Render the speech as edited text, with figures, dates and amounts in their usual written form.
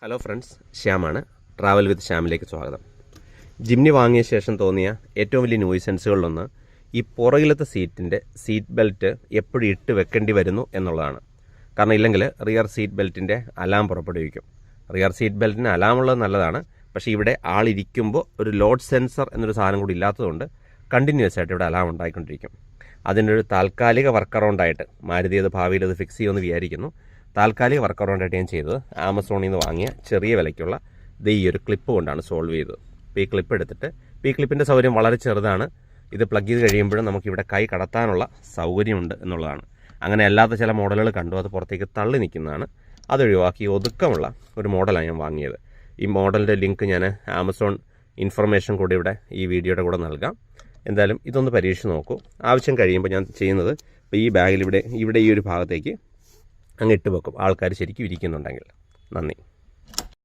Hello friends, ശ്യാമാണ്. Travel with ശ്യാമിലേക്ക് സ്വാഗതം. ജിംനി വാങ്ങിയ ശേഷം തോന്നിയ ഏറ്റവും വലിയ ന്യൂസൻസുകളിലൊന്ന് ഈ പുറകിലത്തെ സീറ്റ് ബെൽറ്റ് എപ്പോഴും ഇട്ട് വെക്കേണ്ടി വരുന്നു എന്നുള്ളതാണ്. കാരണം ഇല്ലെങ്കിൽ റിയർ സീറ്റ് ബെൽറ്റിൻ്റെ അലാം പുറപ്പെടുവിക്കും. റിയർ സീറ്റ് ബെൽറ്റിന് അലാമുള്ളത് നല്ലതാണ്, പക്ഷേ ഇവിടെ ആളിരിക്കുമ്പോൾ ഒരു ലോഡ് സെൻസർ എന്നൊരു സാധനം കൂടി ഇല്ലാത്തതുകൊണ്ട് കണ്ടിന്യൂസ് ആയിട്ട് ഇവിടെ അലാം ഉണ്ടായിക്കൊണ്ടിരിക്കും. അതിനൊരു താൽക്കാലിക വർക്ക് അറൗണ്ടായിട്ട് മാരുതി അത് ഭാവിയിൽ അത് ഫിക്സ് ചെയ്യുമെന്ന് വിചാരിക്കുന്നു. താൽക്കാലിക വർക്ക് അറൗണ്ടായിട്ട് ഞാൻ ചെയ്തത് ആമസോണിൽ നിന്ന് വാങ്ങിയ ചെറിയ വിലയ്ക്കുള്ള ഈ ഒരു ക്ലിപ്പ് കൊണ്ടാണ് സോൾവ് ചെയ്തത്. അപ്പോൾ ഈ ക്ലിപ്പ് എടുത്തിട്ട്, ഈ ക്ലിപ്പിൻ്റെ സൗകര്യം വളരെ ചെറുതാണ്. ഇത് പ്ലഗ് ചെയ്ത് കഴിയുമ്പോഴും നമുക്കിവിടെ കൈ കടത്താനുള്ള സൗകര്യമുണ്ട് എന്നുള്ളതാണ്. അങ്ങനെ അല്ലാത്ത ചില മോഡലുകൾ കണ്ടു, അത് പുറത്തേക്ക് തള്ളി നിൽക്കുന്നതാണ്. അതൊഴിവാക്കി ഒതുക്കമുള്ള ഒരു മോഡലാണ് ഞാൻ വാങ്ങിയത്. ഈ മോഡലിൻ്റെ ലിങ്ക് ഞാൻ ആമസോൺ ഇൻഫർമേഷൻ കൂടി ഇവിടെ ഈ വീഡിയോയുടെ കൂടെ നൽകാം. എന്തായാലും ഇതൊന്ന് പരീക്ഷിച്ച് നോക്കൂ. ആവശ്യം കഴിയുമ്പോൾ ഞാൻ ചെയ്യുന്നത്, ഇപ്പോൾ ഈ ബാഗിൽ ഇവിടെ ഈ ഒരു ഭാഗത്തേക്ക് അങ്ങ് ഇട്ട് വെക്കും, ആൾക്കാർ ശരിക്കും ഇരിക്കുന്നുണ്ടെങ്കിൽ. നന്ദി.